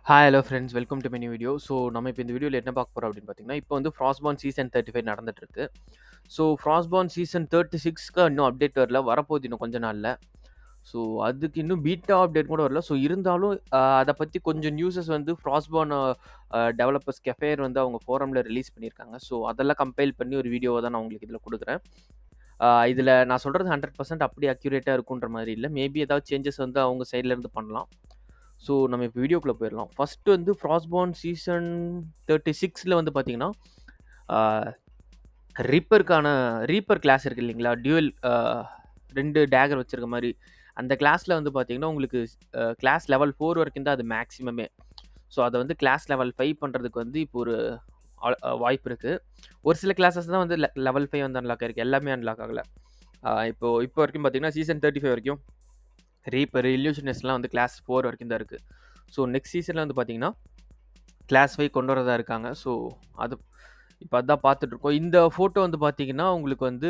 Hi hello friends welcome to my new video. So நம்ம இப்போ இந்த வீடியோவில் என்ன பார்க்க போகிறோம் அப்படின்னு பார்த்தீங்கன்னா, இப்போ வந்து ஃப்ராஸ்ட்பார்ன் சீசன் 35 நடந்துட்டு இருக்கு. ஸோ ஃப்ராஸ்ட்பார்ன் சீசன் 36க்கு இன்னும் அப்டேட் வரல, வரப்போகுது இன்னும் கொஞ்ச நாளில். ஸோ அதுக்கு இன்னும் பீட்டா அப்டேட் கூட வரல. ஸோ இருந்தாலும் அதை பற்றி கொஞ்சம் நியூஸஸ் வந்து ஃப்ராஸ்ட்பார்ன் டெவலப்பர்ஸ் கெஃபேர் வந்து அவங்க ஃபோரமில் ரிலீஸ் பண்ணியிருக்காங்க. ஸோ அதெல்லாம் கம்பைல் பண்ணி ஒரு வீடியோவை தான் நான் உங்களுக்கு இதில் கொடுக்குறேன். இதில் நான் சொல்கிறது 100% அப்படி அக்யூரேட்டாக இருக்குன்ற மாதிரி இல்லை. மேபி ஏதாவது சேஞ்சஸ் வந்து அவங்க சைட்லேருந்து பண்ணலாம். ஸோ நம்ம இப்போ வீடியோக்குள்ளே போயிடலாம். ஃபஸ்ட்டு வந்து ஃப்ராஸ்ட்பார்ன் சீசன் 36ல் வந்து பார்த்தீங்கன்னா, ரீப்பர் கிளாஸ் இருக்குது இல்லைங்களா, டியூவல் 2 டேகர் வச்சுருக்க மாதிரி. அந்த கிளாஸில் வந்து பார்த்தீங்கன்னா உங்களுக்கு கிளாஸ் லெவல் 4 வரைக்கும் தான் அது மேக்ஸிமமே. ஸோ அதை வந்து கிளாஸ் லெவல் 5 பண்ணுறதுக்கு வந்து இப்போ ஒரு வாய்ப்பு இருக்குது. ஒரு சில கிளாஸஸ் தான் வந்து லெவல் 5 வந்து அன்லாக் ஆகிருக்கு, எல்லாமே அன்லாக் ஆகலை. இப்போ வரைக்கும் பார்த்தீங்கன்னா சீசன் 35 வரைக்கும் ரீப்பர் இல்யூஷனிஸ்ட்லாம் வந்து கிளாஸ் 4 வரைக்கும் தான் இருக்குது. ஸோ நெக்ஸ்ட் சீசனில் வந்து பார்த்தீங்கன்னா கிளாஸ் 5 கொண்டு வரதா இருக்காங்க. ஸோ அது இப்போ அதான் பார்த்துட்ருக்கோம். இந்த ஃபோட்டோ வந்து பார்த்தீங்கன்னா உங்களுக்கு வந்து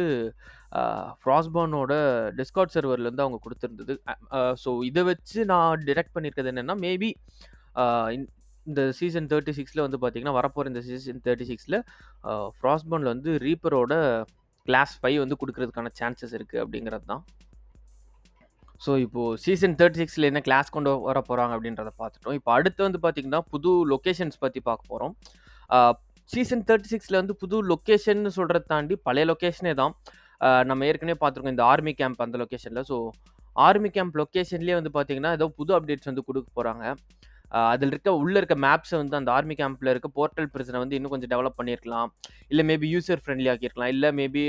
ஃப்ராஸ்ட்பார்னோட டிஸ்கார்ட் சர்வர்லேருந்து அவங்க கொடுத்துருந்தது. ஸோ இதை வச்சு நான் டிடெக்ட் பண்ணியிருக்கிறது என்னென்னா, மேபி இந்த சீசன் 36ல் வந்து பார்த்தீங்கன்னா வரப்போகிற இந்த சீசன் 36ல் ஃப்ராஸ்ட்பார்னில் வந்து ரீப்பரோட கிளாஸ் 5 வந்து கொடுக்கறதுக்கான சான்சஸ் இருக்குது அப்படிங்கிறது தான். ஸோ இப்போது சீசன் 36ல் என்ன கிளாஸ் கொண்டு வர போகிறாங்க அப்படின்றத பார்த்துட்டோம். இப்போ அடுத்து வந்து பார்த்திங்கன்னா புது லொக்கேஷன்ஸ் பற்றி பார்க்க போகிறோம். சீசன் 36ல் வந்து புது லொக்கேஷன் சொல்கிறத தாண்டி பழைய லொக்கேஷனே தான். நம்ம ஏற்கனவே பார்த்துருக்கோம் இந்த ஆர்மி கேம்ப் அந்த லொக்கேஷனில். ஸோ ஆர்மி கேம்ப் லொக்கேஷன்லேயே வந்து பார்த்திங்கன்னா ஏதோ புது அப்டேட்ஸ் வந்து கொடுக்க போகிறாங்க. அதில் உள்ளே இருக்க மேப்ஸை வந்து அந்த ஆர்மி கேம்பில் இருக்க போர்ட்டல் பிரிசனை வந்து இன்னும் கொஞ்சம் டெவலப் பண்ணியிருக்கலாம். இல்லை மேபி யூசர் ஃப்ரெண்ட்லி ஆக்கியிருக்கலாம். இல்லை மேபி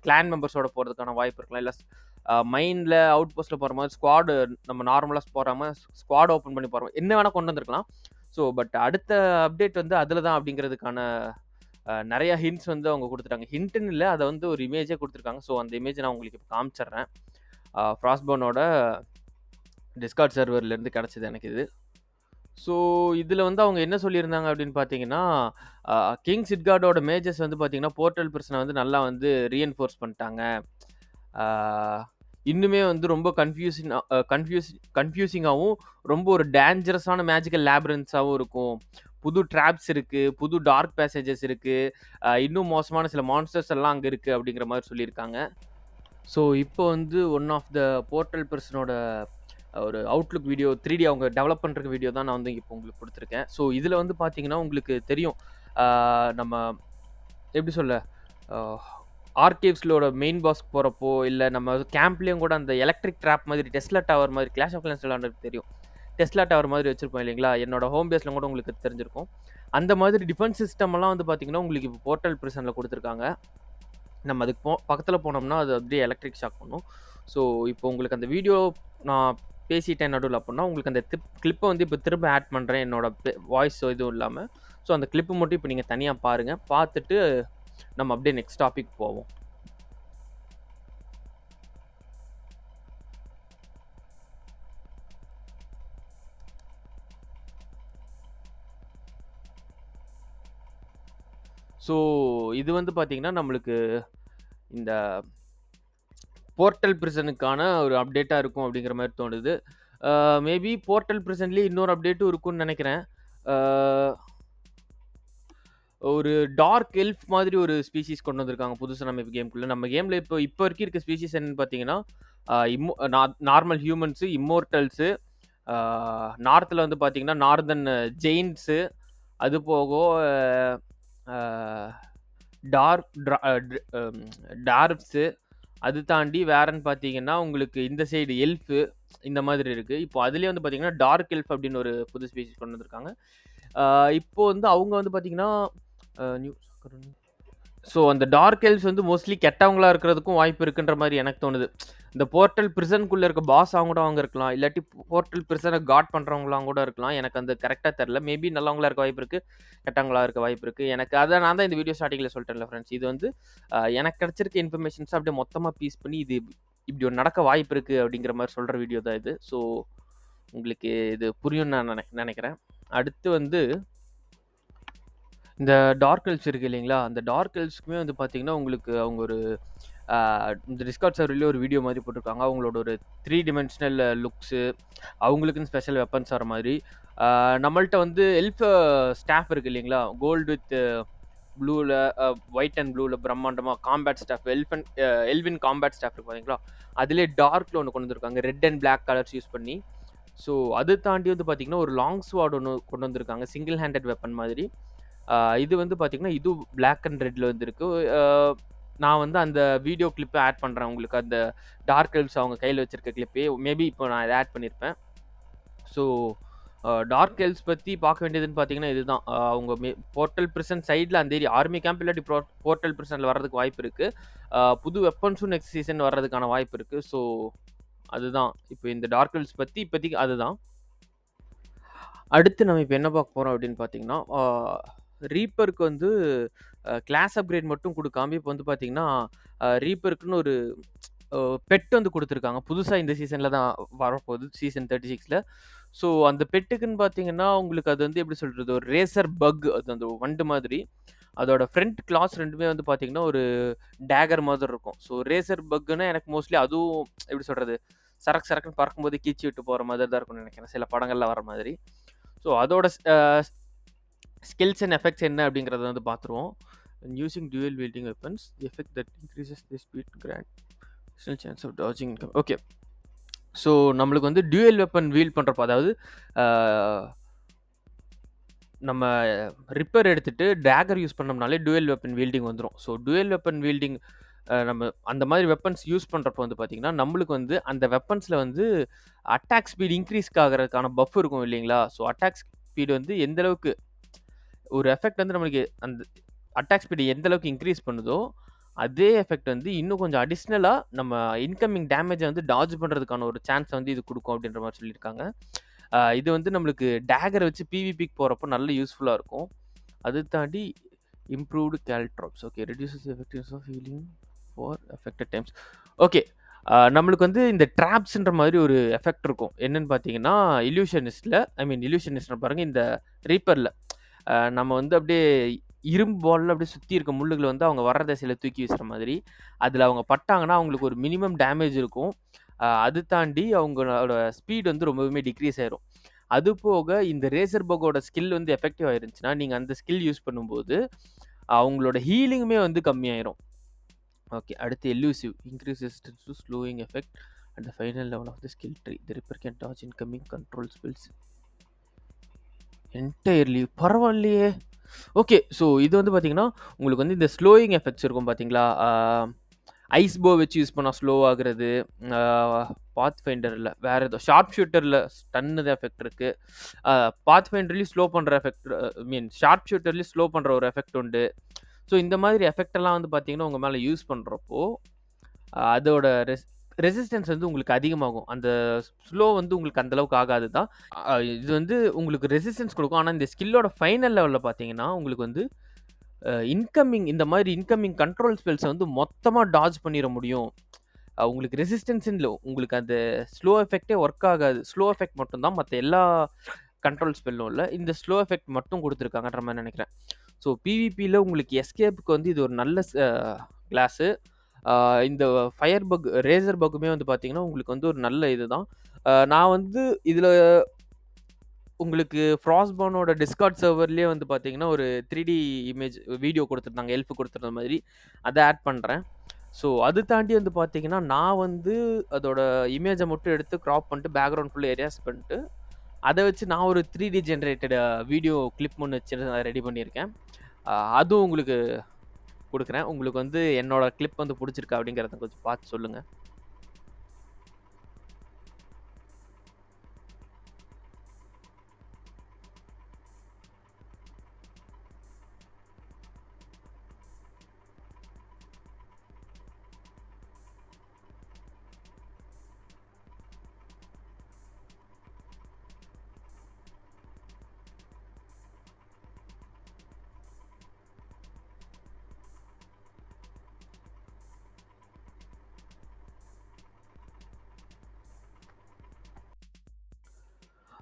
கிளான் மெம்பர்ஸோட போகிறதுக்கான வாய்ப்பு இருக்கலாம். இல்லை மைண்டில் அவுட் போஸ்ட்டில் போகிற மாதிரி ஸ்குவாடு நம்ம நார்மலாக போகிற மாதிரி ஸ்குவாட் ஓப்பன் பண்ணி போகிறோம், என்ன வேணால் கொண்டு வந்திருக்கலாம். ஸோ பட் அடுத்த அப்டேட் வந்து அதில் தான் அப்படிங்கிறதுக்கான நிறையா ஹிண்ட்ஸ் வந்து அவங்க கொடுத்துட்டாங்க. ஹிண்ட்டுன்னு இல்லை, அதை வந்து ஒரு இமேஜே கொடுத்துருக்காங்க. ஸோ அந்த இமேஜை நான் உங்களுக்கு இப்போ காமிச்சிட்றேன். ஃப்ராஸ்ட்பார்னோட டிஸ்கார்ட் சர்வர்லேருந்து கிடச்சிது எனக்கு இது. ஸோ இதில் வந்து அவங்க என்ன சொல்லியிருந்தாங்க அப்படின்னு பார்த்தீங்கன்னா, கிங் சிட்கார்டோட மேஜர்ஸ் வந்து பார்த்தீங்கன்னா போர்ட்டல் பிரச்சனை வந்து நல்லா வந்து ரீஎன்ஃபோர்ஸ் பண்ணிட்டாங்க. இன்னுமே வந்து ரொம்ப கன்ஃபியூசிங்காகவும் ரொம்ப ஒரு டேஞ்சரஸான மேஜிக்கல் லேப்ரின்ஸாகவும் இருக்கும். புது ட்ராப்ஸ் இருக்குது, புது டார்க் பேசேஜஸ் இருக்குது, இன்னும் மோசமான சில மான்ஸ்டர்ஸ் எல்லாம் அங்கே இருக்குது அப்படிங்கிற மாதிரி சொல்லியிருக்காங்க. ஸோ இப்போ வந்து ஒன் ஆஃப் த போர்ட்டல் பர்சனோட ஒரு அவுட்லுக் வீடியோ 3D அவங்க டெவலப் பண்ணுற வீடியோ தான் நான் வந்து இப்போ உங்களுக்கு கொடுத்துருக்கேன். ஸோ இதில் வந்து பார்த்தீங்கன்னா உங்களுக்கு தெரியும், நம்ம எப்படி சொல்ல, ஆர்கேவ்ஸ்லோட மெயின் பாஸ்க்கு போகிறப்போ இல்லை நம்ம கேம்ப்லேயும் கூட அந்த எலக்ட்ரிக் ட்ராப் மாதிரி டெஸ்லா டவர் மாதிரி கிளாஷ் ஆஃப் கிளான்ஸ் விளாண்டுருக்கு தெரியும், டெஸ்லா டவர் மாதிரி வச்சுருப்போம் இல்லைங்களா, என்னோட ஹோம் பேஸில் கூட உங்களுக்கு தெரிஞ்சிருக்கும். அந்த மாதிரி டிஃபென்ஸ் சிஸ்டம்லாம் வந்து பார்த்தீங்கன்னா உங்களுக்கு இப்போ போர்ட்டல் பிரிசனில் கொடுத்துருக்காங்க. நம்ம அதுக்கு பக்கத்தில் போனோம்னா அது அப்படியே எலக்ட்ரிக் ஷாக் பண்ணும். ஸோ இப்போ உங்களுக்கு அந்த வீடியோ நான் பேசிட்டேன் நடுவில் அப்படின்னா உங்களுக்கு அந்த கிளிப்பை வந்து இப்போ திரும்ப ஆட் பண்ணுறேன், என்னோட வாய்ஸ் எதுவும் இல்லாமல். ஸோ அந்த கிளிப்பு மட்டும் இப்போ நீங்கள் தனியாக பாருங்கள், பார்த்துட்டு நம்ம அப்படியே நெக்ஸ்ட் டாபிக் போவோம். ஸோ இது வந்து பார்த்தீங்கன்னா நம்மளுக்கு இந்த போர்ட்டல் பிரிசனுக்கான ஒரு அப்டேட்டாக இருக்கும் அப்படிங்கிற மாதிரி தோணுது. மேபி போர்ட்டல் பிரிசன்லேயே இன்னொரு அப்டேட்டும் இருக்கும்னு நினைக்கிறேன். ஒரு டார்க் எல்ஃப் மாதிரி ஒரு ஸ்பீஷீஸ் கொண்டு வந்திருக்காங்க புதுசாக நம்ம கேம்குள்ளே. நம்ம கேமில் இப்போ வரைக்கும் இருக்க ஸ்பீஷீஸ் என்னன்னு பார்த்தீங்கன்னா, நார்மல் ஹியூமன்ஸு, இம்மோர்டல்ஸு, நார்த்தில் வந்து பார்த்தீங்கன்னா நார்தன் ஜெயின்ஸு, அது போக டார்ப்ஸு, அது தாண்டி வேறன்னு பார்த்தீங்கன்னா உங்களுக்கு இந்த சைடு எல்ஃபு, இந்த மாதிரி இருக்குது. இப்போ அதுலேயே வந்து பார்த்தீங்கன்னா டார்க் எல்ஃப் அப்படின்னு ஒரு புது ஸ்பீஷீஸ் கொண்டு வந்திருக்காங்க. இப்போ வந்து அவங்க வந்து பார்த்தீங்கன்னா ஸோ அந்த டார்க் எல்ஃப்ஸ் வந்து மோஸ்ட்லி கெட்டவங்களா இருக்கிறதுக்கும் வாய்ப்பு இருக்குன்ற மாதிரி எனக்கு தோணுது. இந்த போர்ட்டல் பிரிசனுக்குள்ளே இருக்க பாஸாக கூட அவங்க இருக்கலாம், இல்லாட்டி போர்ட்டல் பிரிசனை காட் பண்ணுறவங்களாம் கூட இருக்கலாம். எனக்கு அந்த கரெக்டாக தெரில. மேபி நல்லவங்களா இருக்க வாய்ப்பு இருக்குது, கெட்டவங்களா இருக்க வாய்ப்பு இருக்குது. எனக்கு அதை நான் தான் இந்த வீடியோ ஸ்டார்டிங்கில் சொல்லிட்டேன்ல ஃப்ரெண்ட்ஸ், இது வந்து எனக்கு கிடச்சிருக்க இன்ஃபர்மேஷன்ஸ் அப்படியே மொத்தமாக பீஸ் பண்ணி இது இப்படி ஒரு நடக்க வாய்ப்பு இருக்குது அப்படிங்கிற மாதிரி சொல்கிற வீடியோ தான் இது. ஸோ உங்களுக்கு இது புரியும்னு நான் நினைக்கிறேன். அடுத்து வந்து இந்த டார்க் எல்ஃப்ஸ் இருக்குது இல்லைங்களா, அந்த டார்க் எல்ஃப்ஸ்க்குமே வந்து பார்த்தீங்கன்னா உங்களுக்கு அவங்க ஒரு இந்த டிஸ்கார்ட் சர்வர்லேயே ஒரு வீடியோ மாதிரி போட்டிருக்காங்க. அவங்களோட ஒரு 3 டிமென்ஷனல் லுக்ஸு, அவங்களுக்குன்னு ஸ்பெஷல் வெப்பன்ஸ் வர மாதிரி. நம்மள்ட்ட வந்து எல்ஃப் ஸ்டாஃப் இருக்கு இல்லைங்களா? கோல்டு வித் ப்ளூல ஒயிட் அண்ட் ப்ளூல பிரம்மாண்டமா combat staff elven combat staff இருக்கு பார்த்தீங்களா? அதிலே டார்க்ல ஒண்ணு கொண்டு வந்திருக்காங்க. Red and black colours use பண்ணி. ஸோ அது தாண்டி வந்து பார்த்தீங்கன்னா, ஒரு லாங் ஸ்வாட் ஒண்ணு கொண்டு வந்திருக்காங்க. சிங்கிள் ஹேண்டட் வெப்பன் மாதிரி. இது வந்து பார்த்தீங்கன்னா, இது பிளாக் அண்ட் ரெட்ல வந்திருக்கு. அ நான் வந்து அந்த வீடியோ கிளிப்ப ஆட் பண்றேன் உங்களுக்கு. அந்த டார்க் எல்வ்ஸ் அவங்க கையில வச்சிருக்க கிளிப்பே. மேபி இப்போ நான் இத ஆட் பண்ணியிருப்பேன். ஸோ டார்க் எல்வ்ஸ் பத்தி பார்க்க வேண்டியதுன்னு பார்த்தீங்கன்னா, இதுதான். அவங்க போர்ட்டல் பிரிசன் சைட்ல அந்த ஏரியா ஆர்மி கேம்ப் இல்லாட்டி போர்ட்டல் பிரிசன்ல வர்றதுக்கு வாய்ப்பு இருக்கு. புது வெப்பன்ஸும் நெக்ஸ்ட் சீசன் வர்றதுக்கான வாய்ப்பு இருக்கு. ஸோ அதுதான். இப்போ இந்த டார்க் எல்வ்ஸ் பத்தி இப்போதைக்கு அதுதான். அடுத்து நம்ம இப்ப என்ன பார்க்க போறோம் அப்படின்னு பார்த்தீங்கன்னா, ரீப்பருக்கு வந்து கிளாஸ் அப்கிரேட் மட்டும் குடுக்காம, இப்ப வந்து பார்த்தீங்கன்னா, ரீப்பருக்குன்னு ஒரு பெட் வந்து குடுத்துருக்காங்க. புதுசா இந்த சீசன்ல தான் வரப்போகுது. சீசன் 36ல. ஸோ அந்த பெட்டுக்குன்னு பார்த்தீங்கன்னா, உங்களுக்கு அது வந்து எப்படி சொல்றது? ஒரு ரேசர் பக் அது அந்த வண்டு மாதிரி. அதோட ஃப்ரண்ட் கிளாஸ் 2மே வந்து பார்த்தீங்கன்னா, ஒரு டேகர் மாதிரி இருக்கும். ஸோ ரேசர் பக்குன்னா எனக்கு மோஸ்ட்லி அதுவும் எப்படி சொல்றது? சரக்கு சரக்குன்னு பறக்கும்போது கீச்சி விட்டு போற மாதிரி தான் இருக்கும்னு நெனைக்கிறேன். சில படங்கள்ல வர மாதிரி. ஸோ அதோட ஸ்கில்ஸ் அண்ட் எஃபெக்ட்ஸ் என்ன அப்படிங்கிறத வந்து பார்த்துருவோம். Using dual wielding weapons, the effect that increases the speed grant additional chance of dodging. Okay. So நம்மளுக்கு வந்து dual weapon வீல் பண்றப்போ, அதாவது நம்ம ரிப்பர் எடுத்துட்டு டேகர் யூஸ் பண்ணோம்னாலே dual weapon wielding வந்துரும். ஸோ dual weapon wielding நம்ம அந்த மாதிரி வெப்பன்ஸ் யூஸ் பண்றப்போ வந்து பார்த்தீங்கன்னா, நம்மளுக்கு வந்து அந்த வெப்பன்ஸ்ல வந்து அட்டாக் ஸ்பீட் இன்க்ரீஸ் ஆகுறதுக்கான பஃப் இருக்கும் இல்லைங்களா? ஸோ அட்டாக் ஸ்பீட் வந்து எந்த அளவுக்கு ஒரு எஃபெக்ட் வந்து நம்மளுக்கு அந்த அட்டாக் ஸ்பீட் எந்த அளவுக்கு இன்க்ரீஸ் பண்ணுதோ, அதே எஃபெக்ட் வந்து இன்னும் கொஞ்சம் அடிஷ்னலா நம்ம இன்கமிங் டேமேஜ வந்து டாட்ஜ் பண்றதுக்கான ஒரு சான்ஸ் வந்து இது குடுக்கும் அப்படின்ற மாரி சொல்லியிருக்காங்க. இது வந்து நம்மளுக்கு டேகர வச்சு பிவிபிக்கு போறப்போ நல்ல யூஸ்ஃபுல்லா இருக்கும். அது தாண்டி improved caltrops. Okay. Reduces the effectiveness of healing for affected times. Okay. நம்மளுக்கு வந்து இந்த ட்ராப்ஸ்ன்ற மாதிரி ஒரு எஃபெக்ட் இருக்கும். என்னன்னு பார்த்தீங்கன்னா, இல்யூஷனிஸ்ட்ல பாருங்க இந்த ரீப்பர்ல நம்ம வந்து அப்படியே இரும்பு பால்ல அப்படியே சுத்தி இருக்க முள்ளுகள வந்து அவங்க வர்ற திசையில தூக்கி வீசுற மாதிரி. அதுல அவங்க பட்டாங்கன்னா, அவங்களுக்கு ஒரு மினிமம் டேமேஜ் இருக்கும். அது தாண்டி அவங்களோட ஸ்பீட் வந்து ரொம்பவுமே டிக்ரீஸ் ஆயிரும். அது போக இந்த ரேசர் பக்கோட ஸ்கில் வந்து எஃபெக்டிவ் ஆயிருந்துச்சுன்னா, நீங்க அந்த ஸ்கில் யூஸ் பண்ணும்போது, அவங்களோட ஹீலிங்குமே வந்து கம்மியாயிரும். ஓகே. அடுத்து elusive. Increase resistance to slowing effect at the final level of the skill tree. The ripper can dodge incoming control spells entirely. பரவாயில்லையே! ஓகே. ஸோ இது வந்து பார்த்தீங்கன்னா, உங்களுக்கு வந்து இந்த ஸ்லோயிங் எஃபெக்ட்ஸ் இருக்கும் பார்த்தீங்களா? ஐஸ் போ வச்சு யூஸ் பண்ணா ஸ்லோ ஆகுறது. ஆ பாத் ஃபைண்டர்ல வேற ஏதோ ஷார்ப் ஷூட்டர்ல ஸ்டன்னு எஃபெக்ட் இருக்கு. பாத் ஃபைண்டர்லயும் ஸ்லோ பண்ற எஃபெக்ட் ஷார்ப் ஷூட்டர்லயும் ஸ்லோ பண்ற ஒரு எஃபெக்ட் உண்டு. ஸோ இந்த மாதிரி எஃபெக்ட் எல்லாம் வந்து பார்த்தீங்கன்னா, உங்க மேல யூஸ் பண்றப்போ, அதோட ரெசிஸ்டன்ஸ் வந்து உங்களுக்கு அதிகமாகும். அந்த ஸ்லோ வந்து உங்களுக்கு அந்த அளவுக்கு ஆகாது தான். இது வந்து உங்களுக்கு ரெசிஸ்டன்ஸ் குடுக்கும். ஆனா இந்த ஸ்கில்லோட ஃபைனல் லெவல்ல பார்த்தீங்கன்னா, உங்களுக்கு வந்து இந்த மாதிரி இன்கமிங் கண்ட்ரோல் ஸ்பெல்ஸ வந்து மொத்தமா டாட்ஜ் பண்ணிற முடியும். உங்களுக்கு ரெசிஸ்டன்ஸ்ன்னு இல்ல. உங்களுக்கு அந்த ஸ்லோ எஃபெக்ட்டே ஒர்க் ஆகாது. ஸ்லோ எஃபெக்ட் மட்டும் தான். மத்த எல்லா கண்ட்ரோல் ஸ்பெல்லும் இல்ல. இந்த ஸ்லோ எஃபெக்ட் மட்டும் குடுத்துருக்காங்கன்ற மாரி நெனைக்கிறேன். ஸோ பிவிபில உங்களுக்கு எஸ்கேப்க்கு வந்து இது ஒரு நல்ல கிளாஸு. இந்த ஃபயர் பக், ரேசர் பக்குமே வந்து பார்த்தீங்கன்னா, உங்களுக்கு வந்து ஒரு நல்ல இதுதான். நான் வந்து இதுல உங்களுக்கு ஃப்ராஸ்ட்போர்னோட டிஸ்கார்ட் சர்வர்லயே வந்து பார்த்தீங்கன்னா, ஒரு 3டி இமேஜ் வீடியோ குடுத்துருந்தாங்க. எல்ஃப் குடுத்துருந்த மாதிரி. அத ஆட் பண்றேன். ஸோ அது தாண்டி வந்து பார்த்தீங்கன்னா, நான் வந்து அதோட இமேஜ மட்டும் எடுத்து கிராப் பண்ணிட்டு, பேக்கிரவுண்ட் ஃபுல்லா எரேஸ் பண்ணிட்டு, அத வச்சு நான் ஒரு 3டி ஜெனரேட்டட் வீடியோ கிளிப் ஒண்ணு வச்சு ரெடி பண்ணியிருக்கேன். அதுவும் உங்களுக்கு குடுக்குறேன். உங்களுக்கு வந்து என்னோட கிளிப் வந்து புடிச்சிருக்கா அப்படிங்கிறத கொஞ்சம் பார்த்து சொல்லுங்க.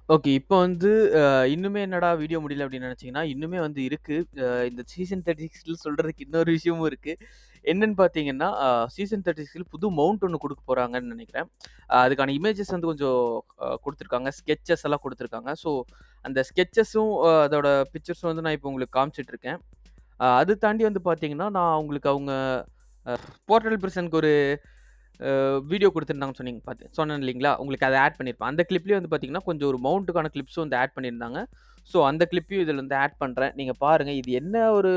ஓகே. இப்போ வந்து இன்னுமே என்னடா வீடியோ முடியல அப்படின்னு நினைச்சீங்கன்னா, இன்னுமே வந்து இருக்கு. இந்த சீசன் 36ல சொல்றதுக்கு இன்னொரு விஷயமும் இருக்கு. என்னன்னு பார்த்தீங்கன்னா, சீசன் 36ல புது மவுண்ட் ஒண்ணு குடுக்க போறாங்கன்னு நெனைக்கிறேன். அதுக்கான இமேஜஸ் வந்து கொஞ்சம் குடுத்துருக்காங்க. ஸ்கெட்சஸ் எல்லாம் குடுத்துருக்காங்க. ஸோ, அந்த ஸ்கெட்சஸும் அதோட பிக்சர்ஸும் வந்து நான் இப்போ உங்களுக்கு காமிச்சிட்டு இருக்கேன். அது தாண்டி வந்து பார்த்தீங்கன்னா, நான் உங்களுக்கு அவங்க போர்ட்டல் பெர்சனுக்கு ஒரு வீடியோ குடுத்துருந்தாங்கன்னு சொன்னேன் இல்லைங்களா? உங்களுக்கு அத ஆட் பண்ணியிருப்பேன். அந்த கிளிப்லயே வந்து பார்த்தீங்கன்னா, கொஞ்சம் ஒரு மவுண்ட்டுக்கான கிளிப்ஸும் வந்து ஆட் பண்ணியிருந்தாங்க. ஸோ, அந்த கிளிப்பையும் இதுல வந்து ஆட் பண்றேன். நீங்க பாருங்க. இது என்ன ஒரு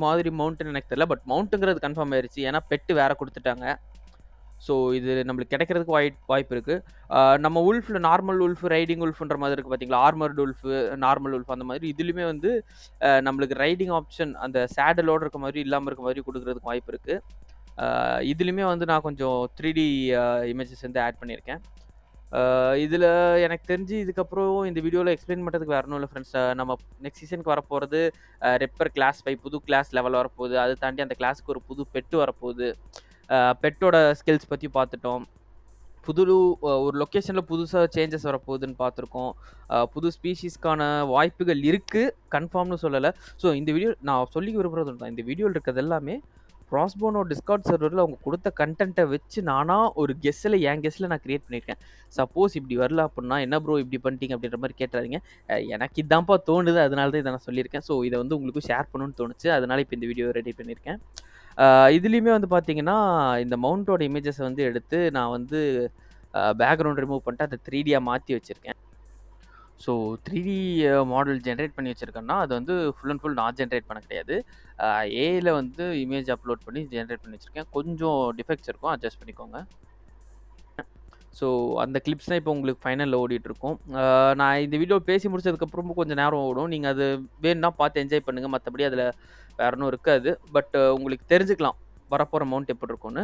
மாதிரி மவுண்ட்ன்னு எனக்கு தெரியல. பட் மவுண்ட்ங்கிறது கன்ஃபார்ம் ஆயிருச்சு. ஏன்னா பெட் வேற குடுத்துட்டாங்க. ஸோ, இது நம்மளுக்கு கிடைக்கிறதுக்கு வாய்ப்பு இருக்கு. நம்ம வுல்ஃப்ல நார்மல் வுல்ஃப், ரைடிங் வுல்ஃப்ன்ற மாதிரி இருக்கு பார்த்தீங்களா? ஆர்மர்ட் வுல்ஃப், நார்மல் வுல்ஃப் அந்த மாதிரி இதுலயுமே வந்து நம்மளுக்கு ரைடிங் ஆப்ஷன் அந்த சேடலோட இருக்க மாதிரி இல்லாம இருக்க மாதிரி குடுக்குறதுக்கு வாய்ப்பு இருக்கு. இதுலயுமே வந்து நான் கொஞ்சம் 3டி இமேஜஸ் வந்து ஆட் பண்ணியிருக்கேன். இதுல எனக்கு தெரிஞ்சு இதுக்கப்புறம் இந்த வீடியோல எக்ஸ்பிளைன் பண்றதுக்கு வேற ஒண்ணும் இல்ல ஃப்ரெண்ட்ஸ். நம்ம நெக்ஸ்ட் சீசனுக்கு வரப்போறது ரெப்பர் கிளாஸ் 5 புது கிளாஸ் லெவல் வரப்போகுது. அது தாண்டி அந்த கிளாஸ்க்கு ஒரு புது பெட் வரப்போகுது. பெட்டோட ஸ்கில்ஸ் பத்தி பார்த்துட்டோம். புது ஒரு லொக்கேஷன்ல புதுசா சேஞ்சஸ் வரப்போகுதுன்னு பார்த்துருக்கோம். புது ஸ்பீஷீஸ்க்கான வாய்ப்புகள் இருக்கு. கன்ஃபார்ம்னு சொல்லல. ஸோ இந்த வீடியோ நான் சொல்லிக்க விரும்புறது ஒண்ணு தான். இந்த வீடியோல இருக்கிறது எல்லாமே கிராஸ்போனோட டிஸ்கார்ட் சர்வர்ல அவங்க குடுத்த கன்டென்ட்ட வச்சு நானா ஒரு என் கெஸ்ல நான் கிரியேட் பண்ணியிருக்கேன். சப்போஸ் இப்படி வரல அப்புட்ன்னா, "என்ன ப்ரோ இப்படி பண்ணிட்டீங்க?" அப்படின்ற மாரி கேட்றாதீங்க. எனக்கு இதான்ப்பா தோணுது. அதனால தான் இத நான் சொல்லியிருக்கேன். ஸோ இத வந்து உங்களுக்கும் ஷேர் பண்ணணும்னு தோணுச்சு. அதனால இப்ப இந்த வீடியோ ரெடி பண்ணியிருக்கேன். இதுலயுமே வந்து பார்த்தீங்கன்னா, இந்த மவுண்டோட இமேஜஸ வந்து எடுத்து நான் வந்து பேக்கிரவுண்ட் ரிமூவ் பண்ணிட்டு அத 3டியா மாத்தி வச்சிருக்கேன். ஸோ 3டி மாடல் ஜெனரேட் பண்ணி வச்சிருக்கேன்னா, அது வந்து ஃபுல் அண்ட் ஃபுல் நான் ஜெனரேட் பண்ண கிடையாது. ஏஐல வந்து இமேஜ் அப்லோட் பண்ணி ஜெனரேட் பண்ணி வச்சிருக்கேன். கொஞ்சம் டிஃபெக்ட்ஸ் இருக்கும். அட்ஜஸ்ட் பண்ணிக்கோங்க. ஸோ அந்த கிளிப்ஸ் தான் இப்போ உங்களுக்கு ஃபைனல்ல ஓடிட்டுருக்கும். நான் இந்த வீடியோ பேசி முடிச்சதுக்கப்புறமும் கொஞ்சம் நேரம் ஓடும். நீங்க அது வேணும்னா பார்த்து என்ஜாய் பண்ணுங்க. மத்தபடி அதில வேற ஒண்ணும் இருக்காது. பட் உங்களுக்கு தெரிஞ்சுக்கலாம். வரப்போற மவுண்ட் எப்படி இருக்கும்னு.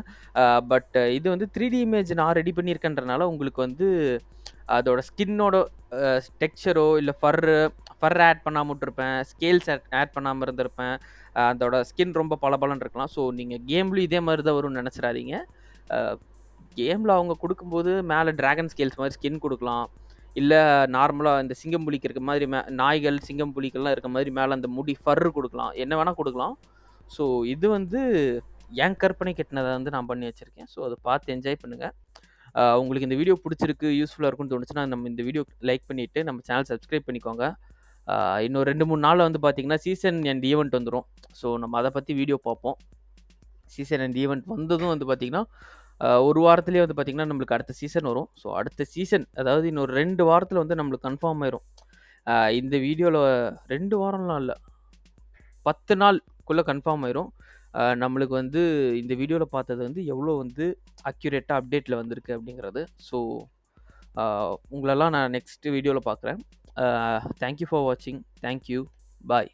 பட் இது வந்து 3டி இமேஜ் நான் ரெடி பண்ணியிருக்கேன்றனால, உங்களுக்கு வந்து அதோட ஸ்கின்னோட டெக்ஸ்சரோ இல்ல ஃபர் ஆட் பண்ணாம விட்டுருப்பேன். ஸ்கேல்ஸ் ஆட் பண்ணாம இருந்திருப்பேன். அதோட ஸ்கின் ரொம்ப பளபளன்னு இருக்கலாம். ஸோ நீங்க கேம்லயும் இதே மாரி தான் வரும்னு நெனச்சிராதீங்க. அ கேம்ல அவங்க குடுக்கும்போது மேல டிராகன் ஸ்கேல்ஸ் மாரி ஸ்கின் குடுக்கலாம். இல்ல நார்மலா இந்த சிங்கம் புலிக்கு இருக்க மாதிரி நாய்கள், சிங்கம் புலிக்கெல்லாம் இருக்க மாதிரி மேல அந்த முடி ஃபர் குடுக்கலாம். என்ன வேணா குடுக்கலாம். ஸோ இது வந்து என் கற்பனைக்கு எட்டுனத வந்து நான் பண்ணி வச்சிருக்கேன். ஸோ அத பார்த்து என்ஜாய் பண்ணுங்க. உங்களுக்கு இந்த வீடியோ புடிச்சிருக்கு, யூஸ்ஃபுல்லா இருக்கும்னு தோணுச்சுன்னா, நம்ம இந்த வீடியோ லைக் பண்ணிட்டு நம்ம சேனல் சப்ஸ்கிரைப் பண்ணிக்கோங்க. இன்னும் 2, 3 நாள்ல வந்து பார்த்தீங்கன்னா, சீசன் எண்ட் ஈவென்ட் வந்துரும். ஸோ நம்ம அத பத்தி வீடியோ பார்ப்போம். சீசன் எண்ட் ஈவென்ட் வந்ததும் வந்து பார்த்தீங்கன்னா, ஒரு வாரத்திலேயே வந்து பார்த்தீங்கன்னா, நம்மளுக்கு அடுத்த சீசன் வரும். ஸோ அடுத்த சீசன் அதாவது இன்னொரு 2 வாரத்தில வந்து நம்மளுக்கு கன்ஃபார்ம் ஆயிரும். இந்த வீடியோல 2 வாரம்லாம் இல்ல. 10 நாள்க்குள்ள கன்ஃபார்ம் ஆயிரும். நம்மளுக்கு வந்து இந்த வீடியோல பார்த்தது வந்து எவ்வளோ வந்து அக்யூரேட்டா அப்டேட்ல வந்திருக்கு அப்படிங்கிறது. ஸோ உங்களெல்லாம் நான் நெக்ஸ்ட் வீடியோல பார்க்குறேன். தேங்க் யூ ஃபார் வாட்சிங். Thank you. பாய்.